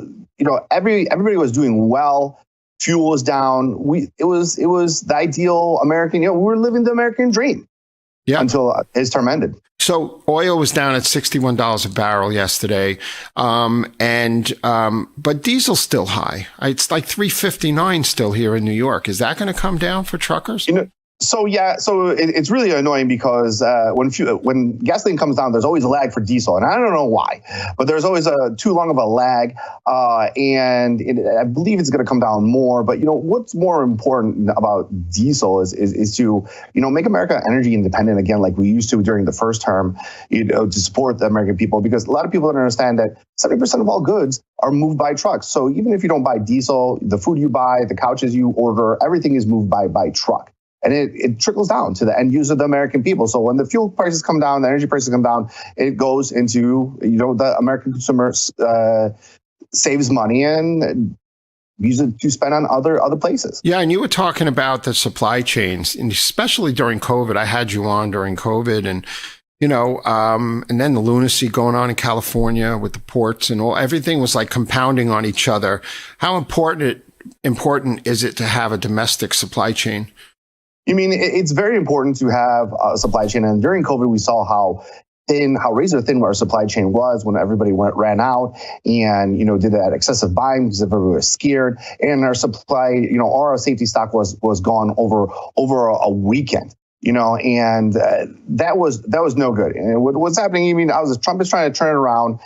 everybody was doing well. Fuel was down. It was the ideal American. We were living the American dream. Yeah. Until his term ended. So oil was down at $61 a barrel yesterday, but diesel's still high. It's like $3.59 still here in New York. Is that going to come down for truckers? So it's really annoying because when gasoline comes down, there's always a lag for diesel, and I don't know why, but there's always too long of a lag, and I believe it's going to come down more. But what's more important about diesel is to make America energy independent again, like we used to during the first term, to support the American people, because a lot of people don't understand that 70% of all goods are moved by trucks. So even if you don't buy diesel, the food you buy, the couches you order, everything is moved by truck. And it trickles down to the end user, the American people. So when the fuel prices come down, the energy prices come down, it goes into, the American consumer saves money and use it to spend on other places. Yeah, and you were talking about the supply chains, and especially during COVID. I had you on during COVID, and and then the lunacy going on in California with the ports and everything was like compounding on each other. How important is it to have a domestic supply chain? You mean it's very important to have a supply chain. And during COVID, we saw how razor thin our supply chain was when everybody ran out and, did that excessive buying because everybody was scared. And our supply, our safety stock was gone over a weekend. And that was no good. And what's happening? Trump is trying to turn it around.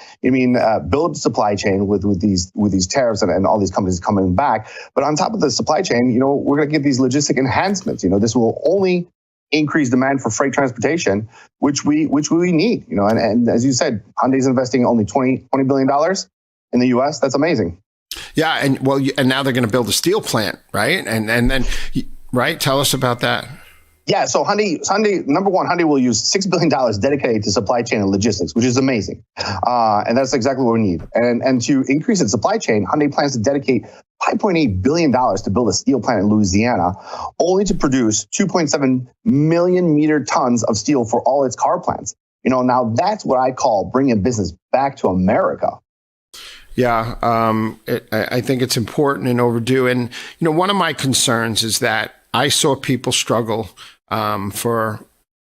Build a supply chain with these tariffs and all these companies coming back. But on top of the supply chain, we're going to get these logistic enhancements. This will only increase demand for freight transportation, which we need. And as you said, Hyundai's investing only $20 billion in the U.S. That's amazing. Yeah, and now they're going to build a steel plant, right? And then right, tell us about that. Yeah, so Hyundai, number one, Hyundai will use $6 billion dedicated to supply chain and logistics, which is amazing. And that's exactly what we need. And to increase its supply chain, Hyundai plans to dedicate $5.8 billion to build a steel plant in Louisiana, only to produce 2.7 million meter tons of steel for all its car plants. Now that's what I call bringing business back to America. Yeah, I think it's important and overdue. And, one of my concerns is that I saw people struggle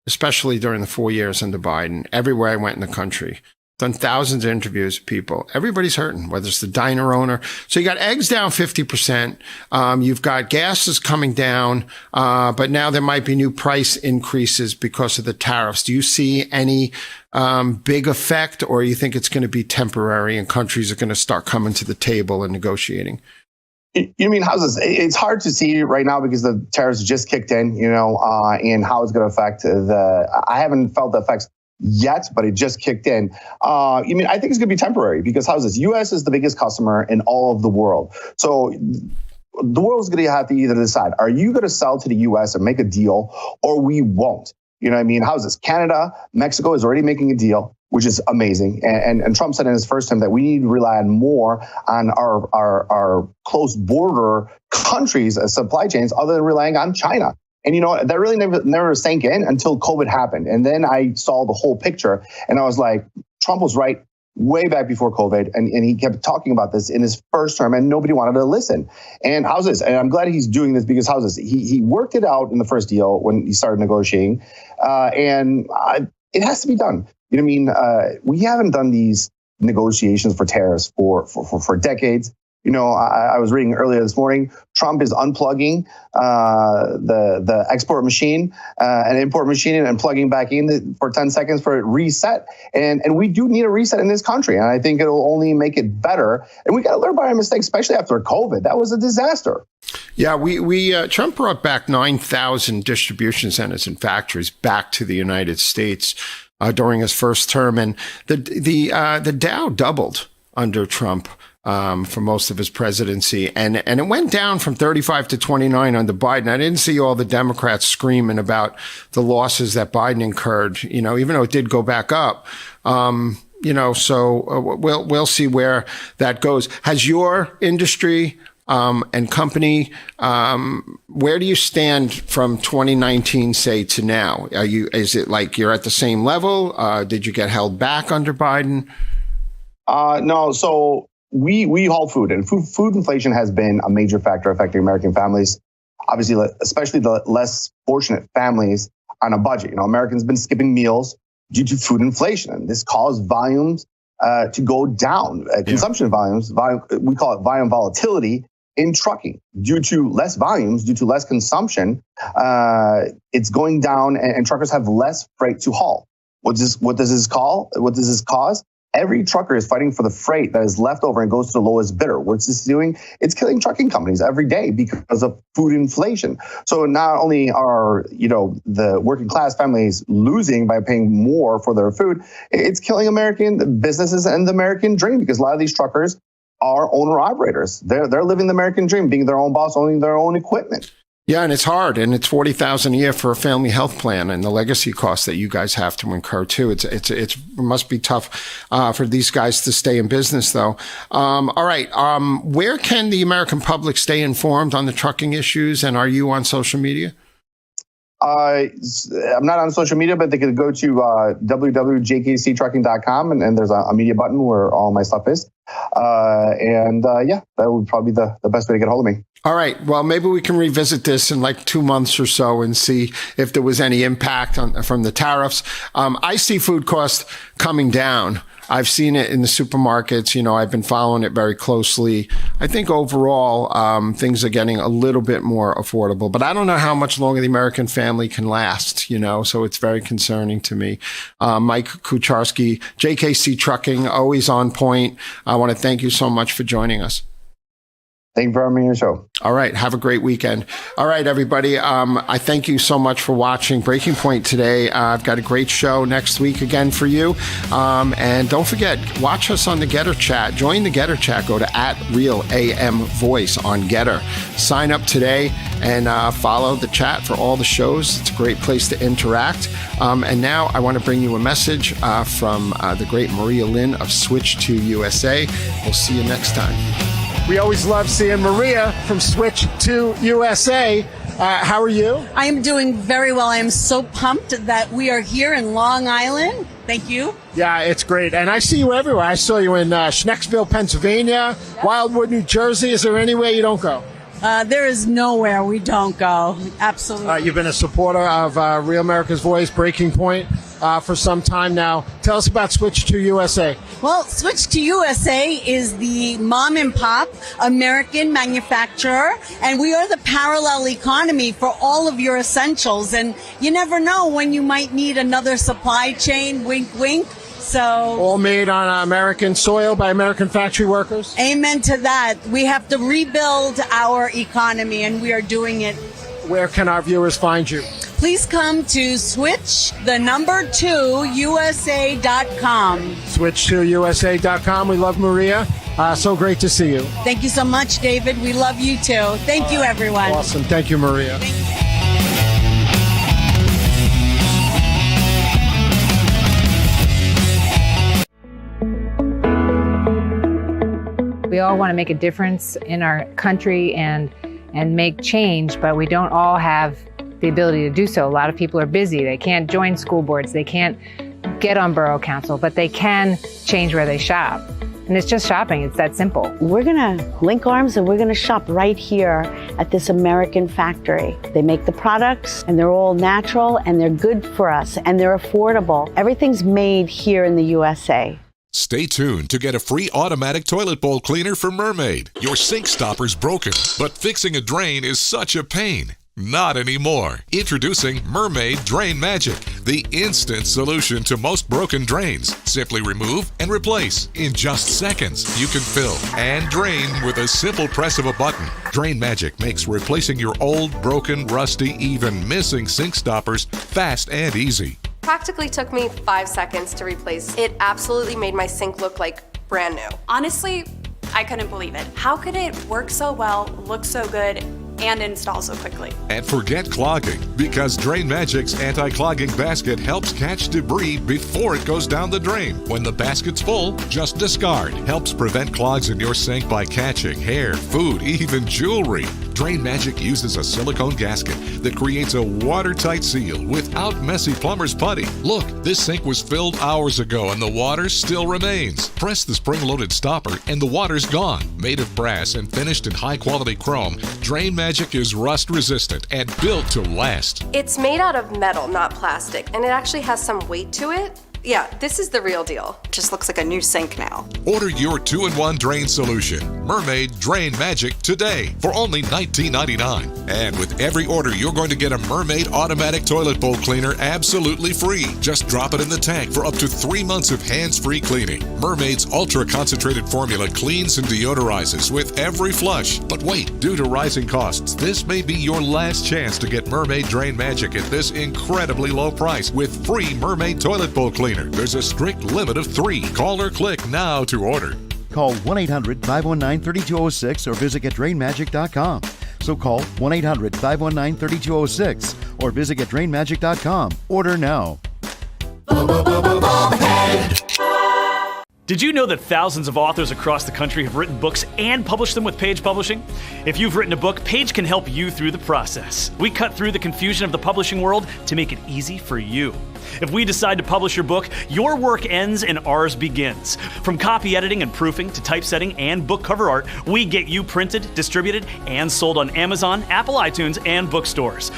especially during the 4 years under Biden, everywhere I went in the country. Done thousands of interviews with people. Everybody's hurting, whether it's the diner owner. So you got eggs down 50%. You've got gases coming down, but now there might be new price increases because of the tariffs. Do you see any big effect, or you think it's going to be temporary and countries are going to start coming to the table and negotiating? You mean houses? It's hard to see right now because the tariffs just kicked in, and how it's going to affect I haven't felt the effects yet, but it just kicked in. I think it's going to be temporary because houses, U.S. is the biggest customer in all of the world. So the world is going to have to either decide, are you going to sell to the U.S. and make a deal, or we won't? Houses, Canada, Mexico is already making a deal, which is amazing. And Trump said in his first term that we need to rely more on our close border countries as supply chains other than relying on China. And, that really never sank in until COVID happened. And then I saw the whole picture and I was like, Trump was right. way back before COVID, and he kept talking about this in his first term, and nobody wanted to listen. And how's this? And I'm glad he's doing this, because how's this? He worked it out in the first deal when he started negotiating, and it has to be done. You know what I mean? We haven't done these negotiations for tariffs for decades. You know, I was reading earlier this morning, Trump is unplugging the export machine and import machine and plugging back in for 10 seconds for a reset. And we do need a reset in this country. And I think it'll only make it better. And we got to learn by our mistakes, especially after COVID. That was a disaster. Yeah, Trump brought back 9,000 distribution centers and factories back to the United States during his first term. And the Dow doubled under Trump for most of his presidency. And it went down from 35 to 29 under Biden. I didn't see all the Democrats screaming about the losses that Biden incurred, you know, even though it did go back up. You know, so we'll see where that goes. Has your industry and company, where do you stand from 2019, say, to now? Is it like you're at the same level? Did you get held back under Biden? No, so we haul food, and food inflation has been a major factor affecting American families, obviously, especially the less fortunate families on a budget. You know, Americans have been skipping meals due to food inflation, and this caused volumes to go down. Consumption volumes, we call it volume volatility in trucking. Due to less volumes, due to less consumption, it's going down, and truckers have less freight to haul. What does this cause? Every trucker is fighting for the freight that is left over and goes to the lowest bidder. What's this doing? It's killing trucking companies every day because of food inflation. So not only are, you know, the working class families losing by paying more for their food, it's killing American businesses and the American dream, because a lot of these truckers are owner-operators. They're living the American dream, being their own boss, owning their own equipment. Yeah, and it's hard, and it's $40,000 a year for a family health plan, and the legacy costs that you guys have to incur too. It must be tough for these guys to stay in business, though. All right, where can the American public stay informed on the trucking issues, and are you on social media? I'm not on social media, but they could go to www.jkctrucking.com, and there's a media button where all my stuff is. Yeah, that would probably be the best way to get a hold of me. All right. Well, maybe we can revisit this in like 2 months or so and see if there was any impact from the tariffs. I see food costs coming down. I've seen it in the supermarkets. You know, I've been following it very closely. I think overall, things are getting a little bit more affordable, but I don't know how much longer the American family can last, you know, so it's very concerning to me. Mike Kucharski, JKC Trucking, always on point. I want to thank you so much for joining us. Thank you for having me on your show. All right. Have a great weekend. All right, everybody. I thank you so much for watching Breaking Point today. I've got a great show next week again for you. And don't forget, watch us on the Getter chat. Join the Getter chat. Go to @RealAMVoice on Getter. Sign up today and follow the chat for all the shows. It's a great place to interact. And now I want to bring you a message from the great Maria Lynn of Switch to USA. We'll see you next time. We always love seeing Maria from Switch to USA. How are you? I am doing very well. I am so pumped that we are here in Long Island. Thank you. Yeah, it's great. And I see you everywhere. I saw you in Schnecksville, Pennsylvania, Wildwood, New Jersey. Is there anywhere you don't go? There is nowhere we don't go. Absolutely. You've been a supporter of Real America's Voice, Breaking Point, for some time now. Tell us about Switch to USA. Well, Switch to USA is the mom and pop American manufacturer, and we are the parallel economy for all of your essentials. And you never know when you might need another supply chain, wink, wink. So all made on American soil by American factory workers? Amen to that. We have to rebuild our economy, and we are doing it. Where can our viewers find you? Please come to switch2USA.com. Switch2USA.com. We love Maria. So great to see you. Thank you so much, David. We love you too. Thank you, everyone. Awesome. Thank you, Maria. Thank you. We all want to make a difference in our country and make change, but we don't all have the ability to do so. A lot of people are busy. They can't join school boards. They can't get on borough council, but they can change where they shop. And it's just shopping. It's that simple. We're going to link arms and we're going to shop right here at this American factory. They make the products and they're all natural and they're good for us and they're affordable. Everything's made here in the USA. Stay tuned to get a free automatic toilet bowl cleaner from Mermaid. Your sink stopper's broken, but fixing a drain is such a pain. Not anymore. Introducing Mermaid Drain Magic, the instant solution to most broken drains. Simply remove and replace. In just seconds, you can fill and drain with a simple press of a button. Drain Magic makes replacing your old, broken, rusty, even missing sink stoppers fast and easy. Practically took me 5 seconds to replace. It absolutely made my sink look like brand new. Honestly, I couldn't believe it. How could it work so well, look so good, and install so quickly? And forget clogging, because Drain Magic's anti-clogging basket helps catch debris before it goes down the drain. When the basket's full, just discard. Helps prevent clogs in your sink by catching hair, food, even jewelry. Drain Magic uses a silicone gasket that creates a watertight seal without messy plumber's putty. Look, this sink was filled hours ago and the water still remains. Press the spring-loaded stopper and the water's gone. Made of brass and finished in high-quality chrome, Drain Magic is rust-resistant and built to last. It's made out of metal, not plastic, and it actually has some weight to it. Yeah, this is the real deal. Just looks like a new sink now. Order your 2-in-1 drain solution, Mermaid Drain Magic, today for only $19.99. And with every order, you're going to get a Mermaid automatic toilet bowl cleaner absolutely free. Just drop it in the tank for up to 3 months of hands-free cleaning. Mermaid's ultra-concentrated formula cleans and deodorizes with every flush. But wait, due to rising costs, this may be your last chance to get Mermaid Drain Magic at this incredibly low price with free Mermaid toilet bowl cleaner. There's a strict limit of 3. Call or click now to order. Call 1-800-519-3206 or visit getdrainmagic.com. So call 1-800-519-3206 or visit getdrainmagic.com. Order now. Did you know that thousands of authors across the country have written books and published them with Page Publishing? If you've written a book, Page can help you through the process. We cut through the confusion of the publishing world to make it easy for you. If we decide to publish your book, your work ends and ours begins. From copy editing and proofing to typesetting and book cover art, we get you printed, distributed, and sold on Amazon, Apple iTunes, and bookstores.